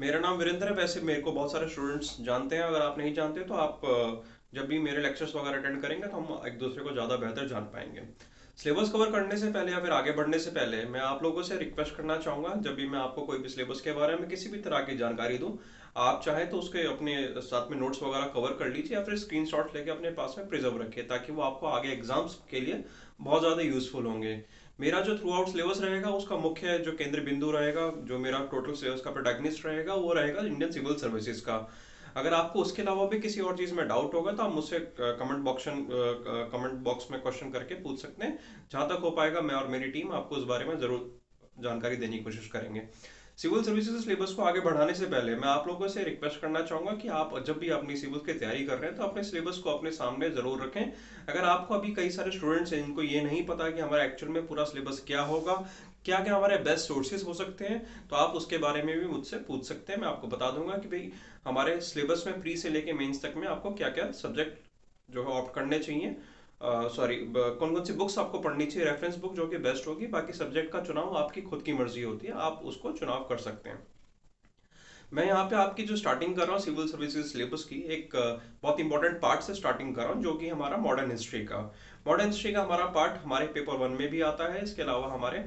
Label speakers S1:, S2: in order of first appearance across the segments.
S1: मेरा नाम वीरेंद्र है। वैसे मेरे को बहुत सारे स्टूडेंट्स जानते हैं। अगर आप नहीं जानते तो आप जब भी मेरे लेक्चर्स वगैरह अटेंड करेंगे तो हम एक दूसरे को ज़्यादा बेहतर जान पाएंगे। सिलेबस कवर करने से पहले या फिर आगे बढ़ने से पहले मैं आप लोगों से रिक्वेस्ट करना चाहूँगा, जब भी मैं आपको कोई भी सिलेबस के बारे में किसी भी तरह की जानकारी दूँ, आप चाहें तो उसके अपने साथ में नोट्स वगैरह कवर कर लीजिए या फिर स्क्रीनशॉट लेके अपने पास में प्रिजर्व रखिए, ताकि वो आपको आगे एग्जाम्स के लिए बहुत ज़्यादा यूजफुल होंगे। मेरा जो थ्रू आउट सिलेबस रहेगा उसका मुख्य जो केंद्र बिंदु रहेगा, जो मेरा टोटल सिलेबस का प्रोटैगनिस्ट रहेगा, वो रहेगा इंडियन सिविल सर्विसेज का। अगर आपको उसके अलावा भी किसी और चीज़ में डाउट होगा तो आप मुझसे कमेंट बॉक्स में क्वेश्चन करके पूछ सकते हैं। जहाँ तक हो पाएगा मैं और मेरी टीम आपको उस बारे में ज़रूर जानकारी देने की कोशिश करेंगे। सिविल सर्विसेज सिलेबस को आगे बढ़ाने से पहले मैं आप लोगों से रिक्वेस्ट करना चाहूंगा कि आप जब भी अपनी सिविल की तैयारी कर रहे हैं तो अपने सिलेबस को अपने सामने जरूर रखें। अगर आपको अभी कई सारे स्टूडेंट्स हैं जिनको ये नहीं पता कि हमारा एक्चुअल में पूरा सिलेबस क्या होगा, क्या क्या हमारे बेस्ट सोर्सेज हो सकते हैं, तो आप उसके बारे में भी मुझसे पूछ सकते हैं। मैं आपको बता दूंगा कि भाई हमारे सिलेबस में प्री से लेके मेंस तक में आपको क्या क्या सब्जेक्ट जो है ऑप्ट करने चाहिए। सॉरी, कौन कौन सी बुक्स आपको पढ़नी चाहिए, रेफरेंस बुक जो कि बेस्ट होगी। बाकी सब्जेक्ट का चुनाव आपकी खुद की मर्जी होती है, आप उसको चुनाव कर सकते हैं। मैं यहाँ पे आपकी जो स्टार्टिंग कर रहा हूँ सिविल सर्विसेज सिलेबस की, एक बहुत इंपॉर्टेंट पार्ट से स्टार्टिंग कर रहा हूँ, जो कि हमारा मॉडर्न हिस्ट्री का। मॉडर्न हिस्ट्री का हमारा पार्ट हमारे पेपर वन में भी आता है। इसके अलावा हमारे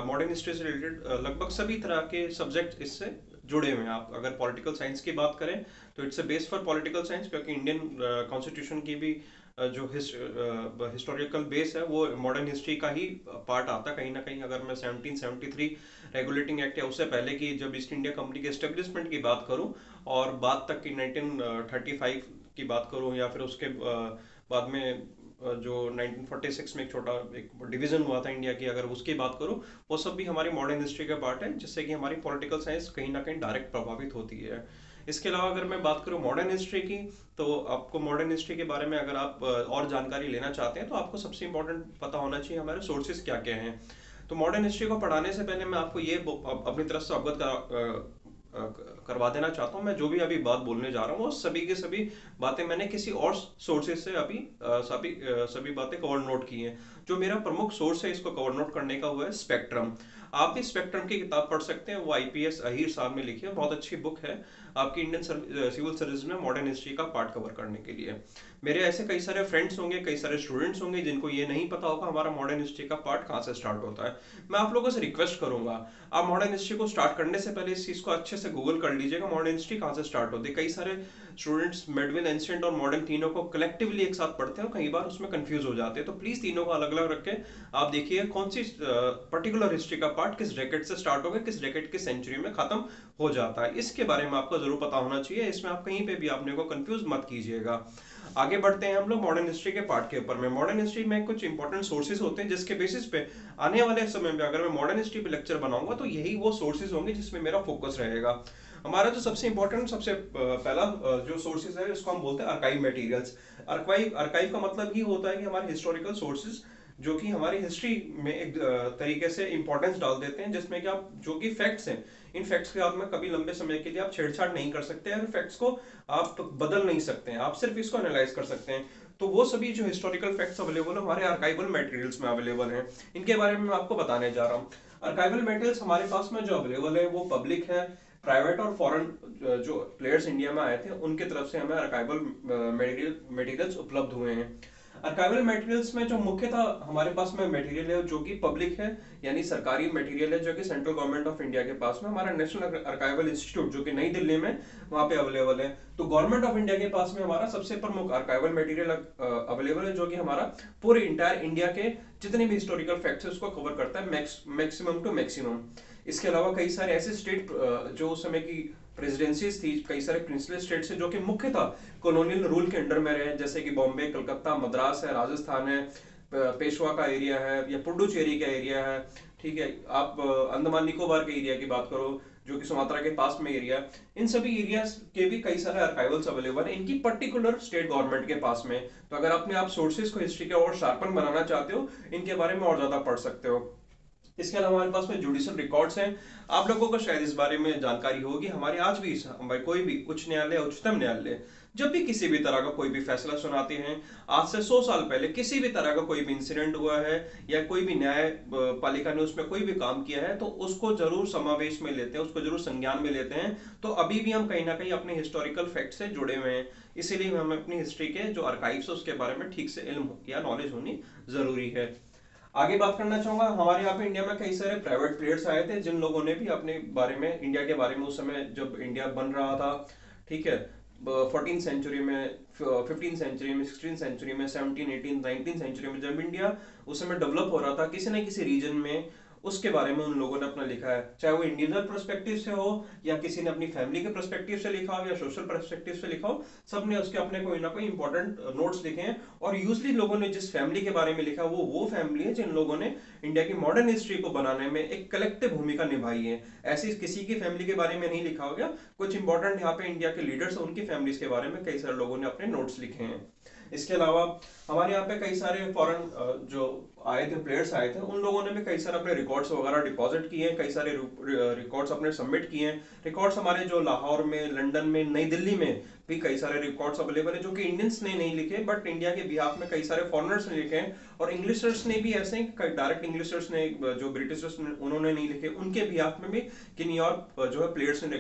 S1: मॉडर्न हिस्ट्री से रिलेटेड लगभग सभी तरह के सब्जेक्ट इससे जुड़े हुए हैं। आप अगर पॉलिटिकल साइंस की बात करें तो it's a base for political science, क्योंकि इंडियन कॉन्स्टिट्यूशन की भी जो हिस्टोरिकल बेस है वो मॉडर्न हिस्ट्री का ही पार्ट आता है कहीं ना कहीं। अगर मैं 1773 रेगुलेटिंग एक्ट या उससे पहले की जब ईस्ट इंडिया कंपनी के एस्टेब्लिशमेंट की बात करूं और बाद तक की 1935 की बात करूं, या फिर उसके बाद में जो 1946 में एक छोटा एक डिवीजन हुआ था इंडिया की, अगर उसकी बात करूं, वो सब भी हमारी मॉडर्न हिस्ट्री का पार्ट है, जिससे कि हमारी पॉलिटिकल साइंस कहीं ना कहीं डायरेक्ट प्रभावित होती है। इसके अलावा अगर मैं बात करूं मॉडर्न हिस्ट्री की, तो आपको मॉडर्न हिस्ट्री के बारे में अगर आप और जानकारी लेना चाहते हैं तो आपको सबसे इंपॉर्टेंट पता होना चाहिए हमारे सोर्सेज क्या क्या हैं। तो मॉडर्न हिस्ट्री को पढ़ाने से पहले मैं आपको ये अपनी तरफ से करवा देना चाहता हूँ। मैं जो भी अभी बात बोलने जा रहा हूँ वो सभी के सभी बातें मैंने किसी और सोर्सेज से अभी सभी बातें कवर नोट की हैं। जो मेरा प्रमुख सोर्स है इसको कवर नोट करने का, हुआ है स्पेक्ट्रम। आप भी स्पेक्ट्रम की किताब पढ़ सकते हैं, वो आईपीएस अहीर साहब ने लिखी है, बहुत अच्छी बुक है आपकी इंडियन सिविल सर्विस में मॉडर्न हिस्ट्री का पार्ट कवर करने के लिए। मेरे ऐसे कई सारे फ्रेंड्स होंगे, कई सारे स्टूडेंट्स होंगे जिनको ये नहीं पता होगा हमारा मॉडर्न हिस्ट्री का पार्ट कहाँ से स्टार्ट होता है। मैं आप लोगों से रिक्वेस्ट करूंगा, आप मॉडर्न हिस्ट्री को स्टार्ट करने से पहले इस चीज को अच्छे से गूगल कर लीजिएगा, मॉडर्न हिस्ट्री कहाँ से स्टार्ट होती है। कई सारे स्टूडेंट्स मिडविल, एंशिएंट और मॉडर्न तीनों को कलेक्टिवली एक साथ पढ़ते हैं और कई बार उसमें कंफ्यूज हो जाते हैं। तो प्लीज तीनों को अलग अलग रख के आप देखिए कौन सी पर्टिकुलर हिस्ट्री का पार्ट किस डेकेड से स्टार्ट होगा, किस डेकेड की सेंचुरी में खत्म हो जाता है। इसके बारे में आपको जरूर पता होना चाहिए। इसमें आप कहीं पे भी अपने को कंफ्यूज मत कीजिएगा। आगे बढ़ते हैं हम लोग मॉडर्न हिस्ट्री के पार्ट के ऊपर में। मॉडर्न हिस्ट्री में कुछ इंपॉर्टेंट सोर्सेज होते हैं जिसके बेसिस पे आने वाले समय में अगर मैं मॉडर्न हिस्ट्री पे लेक्चर बनाऊंगा तो यही वो सोर्सेज होंगे जिसमें मेरा फोकस रहेगा। हमारा जो सबसे इंपॉर्टेंट, सबसे पहला जो सोर्सेज है इसको हम बोलते हैं आर्काइव मटेरियल्स। आर्काइव आर्काइव का मतलब ही होता है कि हमारे हिस्टोरिकल सोर्सेज जो कि हमारी हिस्ट्री में एक तरीके से इंपॉर्टेंस डाल देते हैं, जिसमें कि आप जो कि फैक्ट्स हैं, इन फैक्ट्स के साथ में कभी लंबे समय के लिए आप छेड़छाड़ नहीं कर सकते हैं, फैक्ट्स को आप बदल नहीं सकते हैं, आप सिर्फ इसको एनालाइज कर सकते हैं। तो वो सभी जो हिस्टोरिकल फैक्ट्स अवेलेबल है हमारे आर्काइवल मटेरियल्स में अवेलेबल हैं। इनके बारे में मैं आपको बताने जा रहा हूँ। आर्काइवल मटेरियल्स हमारे पास में जो अवेलेबल है वो पब्लिक है, प्राइवेट और फॉरेन जो प्लेयर्स इंडिया में आए थे उनके तरफ से हमें आर्काइवल मटेरियल्स उपलब्ध हुए हैं। आर्काइवल मटेरियल्स में जो मुख्यतः हमारे पास में मटेरियल है जो कि पब्लिक है, यानी सरकारी मटेरियल है, जो कि सेंट्रल गवर्नमेंट ऑफ इंडिया के पास में हमारा नेशनल आर्काइवल इंस्टीट्यूट जो कि नई दिल्ली में वहां पे अवेलेबल है। तो गवर्नमेंट ऑफ इंडिया के पास में हमारा सबसे प्रमुख आर्काइवल मटेरियल अवेलेबल है, जो कि हमारा पूरे इंटायर इंडिया के जितने भी हिस्टोरिकल फैक्ट्स है उसको कवर करता है मैक्सिमम टू मैक्सिमम। इसके अलावा कई सारे ऐसे स्टेट जो उस समय की प्रेसिडेंसीज थी, कई सारे प्रिंसली स्टेट्स है जो कि मुख्यतः कॉलोनियल रूल के अंडर में रहे, जैसे कि बॉम्बे, कलकत्ता, मद्रास है, राजस्थान है, पेशवा का एरिया है, या पुडुचेरी का एरिया है। ठीक है, आप अंडमान निकोबार के एरिया की बात करो जो कि सुमात्रा के पास में एरिया, इन सभी एरियाज के भी कई सारे आर्काइवल्स अवेलेबल है इनकी पर्टिकुलर स्टेट गवर्नमेंट के पास में। तो अगर अपने आप सोर्सेज को हिस्ट्री के और शार्पन बनाना चाहते हो, इनके बारे में और ज्यादा पढ़ सकते हो। इसके अलावा हमारे पास में जुडिशियल रिकॉर्ड्स हैं। आप लोगों को शायद इस बारे में जानकारी होगी, हमारे आज भी भाई कोई भी उच्च न्यायालय, उच्चतम न्यायालय जब भी किसी भी तरह का कोई भी फैसला सुनाते हैं, आज से 100 साल पहले किसी भी तरह का कोई भी इंसिडेंट हुआ है या कोई भी न्याय पालिका ने उसमें कोई भी काम किया है, तो उसको जरूर समावेश में लेते हैं, उसको जरूर संज्ञान में लेते हैं। तो अभी भी हम कहीं ना कहीं अपने हिस्टोरिकल फैक्ट से जुड़े हुए हैं, इसीलिए हमें अपनी हिस्ट्री के जो आर्काइव्स है उसके बारे में ठीक से इल्म या नॉलेज होनी जरूरी है। आगे बात करना चाहूंगा, हमारे यहाँ पे इंडिया में कई सारे प्राइवेट प्लेयर्स आए थे जिन लोगों ने भी अपने बारे में, इंडिया के बारे में, उस समय जब इंडिया बन रहा था, ठीक है, 14th सेंचुरी में, 15th सेंचुरी में, 16th सेंचुरी में, 17, 18, 19th सेंचुरी में जब इंडिया उस समय डेवलप हो रहा था किसी न किसी रीजन में, उसके बारे में उन लोगों ने अपना लिखा है, चाहे वो इंडिविजुअल पर्सपेक्टिव से हो या किसी ने अपनी फैमिली के पर्सपेक्टिव से लिखा हो या सोशल पर्सपेक्टिव से लिखा हो, सबने उसके अपने कोई ना कोई इंपॉर्टेंट नोट्स लिखे हैं। और यूजली लोगों ने जिस फैमिली के बारे में लिखा वो फैमिली है जिन लोगों ने इंडिया की मॉडर्न हिस्ट्री को बनाने में एक कलेक्टिव भूमिका निभाई है। ऐसी किसी की फैमिली के बारे में नहीं लिखा हो गया, कुछ इंपॉर्टेंट यहाँ पे इंडिया के लीडर्स, उनकी फैमिलीज के बारे में कई सारे लोगों ने अपने नोट्स लिखे हैं। इसके अलावा हमारे यहाँ पे कई सारे फॉरेन जो आए थे, प्लेयर्स आए थे, उन लोगों ने भी कई सारे अपने रिकॉर्ड्स वगैरह डिपॉजिट किए हैं, कई सारे रिकॉर्ड्स अपने सबमिट किए हैं। रिकॉर्ड्स हमारे जो लाहौर में, लंदन में, नई दिल्ली में भी कई सारे रिकॉर्ड्स अवेलेबल है जो कि इंडियंस ने नहीं लिखे, बट इंडिया के बिहाफ में कई सारे फॉरेनर्स ने लिखे हैं। और इंग्लिशर्स ने भी ऐसे ही, डायरेक्ट इंग्लिशर्स ने, जो ब्रिटिशर्स ने, उन्होंने नहीं लिखे, उनके बिहाफ में भी किन्हीं और जो है प्लेयर्स ने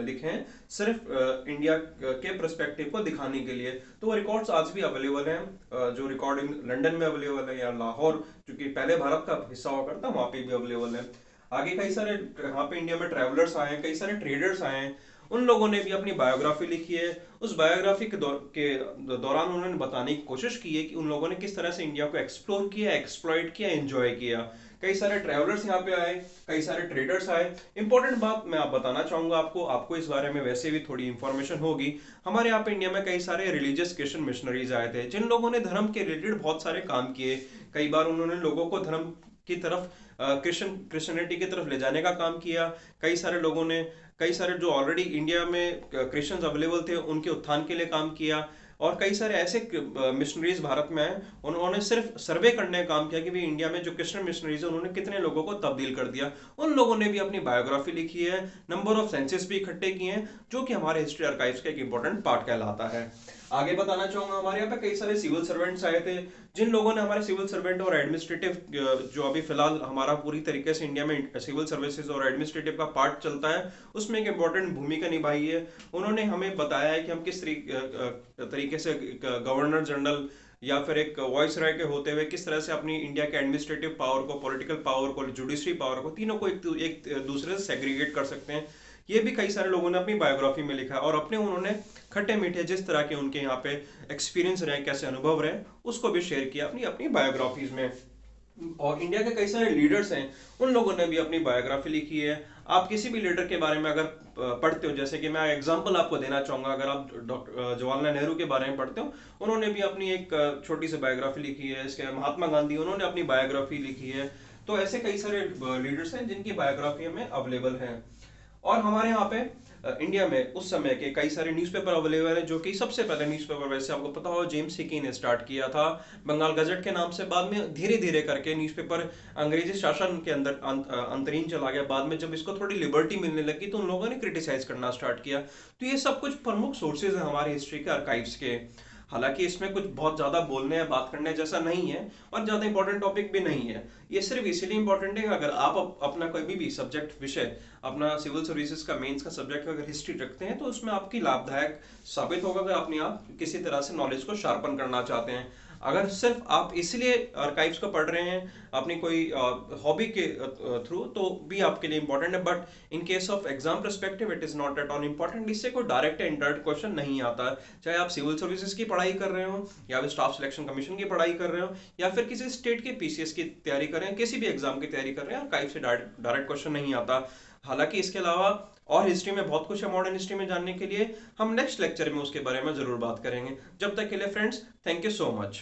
S1: लिखे हैं, सिर्फ इंडिया के पर्सपेक्टिव को दिखाने के लिए। तो वो रिकॉर्ड्स आज भी अवेलेबल हैं, जो रिकॉर्डिंग लंदन में अवेलेबल है या लाहौर, जो कि पहले भारत का हिस्सा हुआ करता, वहां पे भी अवेलेबल है। आगे कई सारे यहाँ पे इंडिया में ट्रैवलर्स आए हैं, कई सारे ट्रेडर्स आए हैं, उन लोगों ने भी अपनी बायोग्राफी लिखी है। उस बायोग्राफी के दौरान उन्होंने बताने की कोशिश की है कि उन लोगों ने किस तरह से इंडिया को एक्सप्लोर किया, एक्सप्लॉइट किया, एंजॉय किया। कई सारे ट्रैवलर्स यहाँ पे आए, कई सारे ट्रेडर्स आए। इंपॉर्टेंट बात मैं आप बताना चाहूंगा आपको इस बारे में वैसे भी थोड़ी इंफॉर्मेशन होगी, हमारे यहाँ पे इंडिया में कई सारे रिलीजियस क्रिश्चियन मिशनरीज आए थे जिन लोगों ने धर्म के रिलेटेड बहुत सारे काम किए। कई बार उन्होंने लोगों को धर्म की तरफ, क्रिश्चियनिटी की तरफ ले जाने का काम किया। कई सारे लोगों ने, कई सारे जो ऑलरेडी इंडिया में क्रिश्चियंस अवेलेबल थे उनके उत्थान के लिए काम किया। और कई सारे ऐसे मिशनरीज भारत में आए, उन्होंने सिर्फ सर्वे करने का काम किया कि भाई इंडिया में जो क्रिश्चियन मिशनरीज है उन्होंने कितने लोगों को तब्दील कर दिया। उन लोगों ने भी अपनी बायोग्राफी लिखी है, नंबर ऑफ सेंसेस भी इकट्ठे किए हैं, जो कि हमारे हिस्ट्री आर्काइव्स का एक इंपॉर्टेंट पार्ट कहलाता है। आगे बताना चाहूंगा, हमारे यहाँ पे कई सारे सिविल सर्वेंट्स आए थे जिन लोगों ने हमारे सिविल सर्वेंट और एडमिनिस्ट्रेटिव, जो अभी फिलहाल हमारा पूरी तरीके से इंडिया में सिविल सर्विसेज और एडमिनिस्ट्रेटिव का पार्ट चलता है, उसमें एक इंपॉर्टेंट भूमिका निभाई है। उन्होंने हमें बताया है कि हम किस तरीके से गवर्नर जनरल या फिर एक वॉइस राय के होते हुए किस तरह से अपनी इंडिया के एडमिनिस्ट्रेटिव पावर को, पॉलिटिकल पावर को, जुडिशरी पावर को, तीनों को एक दूसरे से सेग्रीगेट कर सकते हैं। ये भी कई सारे लोगों ने अपनी बायोग्राफी में लिखा है और अपने उन्होंने खट्टे मीठे जिस तरह के उनके यहाँ पे एक्सपीरियंस रहे, कैसे अनुभव रहे, उसको भी शेयर किया अपनी अपनी बायोग्राफीज में। और इंडिया के कई सारे लीडर्स हैं, उन लोगों ने भी अपनी बायोग्राफी लिखी है। आप किसी भी लीडर के बारे में अगर पढ़ते हो, जैसे कि मैं एग्जांपल आपको देना चाहूंगा, अगर आप डॉक्टर जवाहरलाल नेहरू के बारे में पढ़ते हो, उन्होंने भी अपनी एक छोटी सी बायोग्राफी लिखी है। इसके महात्मा गांधी, उन्होंने अपनी बायोग्राफी लिखी है। तो ऐसे कई सारे लीडर्स हैं जिनकी बायोग्राफी हमें अवेलेबल है। और हमारे यहाँ पे इंडिया में उस समय के कई सारे न्यूज़पेपर अवेलेबल हैं, जो कि सबसे पहले न्यूज़पेपर, वैसे आपको पता हो, जेम्स हिकी ने स्टार्ट किया था बंगाल गजट के नाम से। बाद में धीरे धीरे करके न्यूज़पेपर अंग्रेजी शासन के अंदर अंतरीन चला गया। बाद में जब इसको थोड़ी लिबर्टी मिलने लगी तो उन लोगों ने क्रिटिसाइज करना स्टार्ट किया। तो ये सब कुछ प्रमुख सोर्सेज हैं हमारी हिस्ट्री के आर्काइव्स के। हालांकि इसमें कुछ बहुत ज्यादा बोलने या बात करने जैसा नहीं है और ज्यादा इंपॉर्टेंट टॉपिक भी नहीं है। ये सिर्फ इसीलिए इंपॉर्टेंट है अगर आप अपना कोई भी सब्जेक्ट, विषय, अपना सिविल सर्विसेज का मेंस का सब्जेक्ट अगर हिस्ट्री रखते हैं तो उसमें आपकी लाभदायक साबित होगा अगर अपने आप किसी तरह से नॉलेज को शार्पन करना चाहते हैं। अगर सिर्फ आप इसलिए आर्काइव्स को पढ़ रहे हैं अपनी कोई हॉबी के थ्रू, तो भी आपके लिए इंपॉर्टेंट है, but in case of exam perspective it is not at all important. इससे कोई डायरेक्ट इंडायरेक्ट क्वेश्चन नहीं आता, चाहे आप सिविल सर्विसेज की पढ़ाई कर रहे हो या फिर स्टाफ सिलेक्शन कमीशन की पढ़ाई कर रहे हो या फिर किसी स्टेट के पीसीएस की तैयारी कर रहे हैं, किसी भी एग्जाम की तैयारी कर रहे हैं, आर्काइव से डायरेक्ट क्वेश्चन नहीं आता। हालांकि इसके अलावा और हिस्ट्री में बहुत कुछ है मॉडर्न हिस्ट्री में जानने के लिए, हम नेक्स्ट लेक्चर में उसके बारे में जरूर बात करेंगे। जब तक के लिए friends, thank you so much.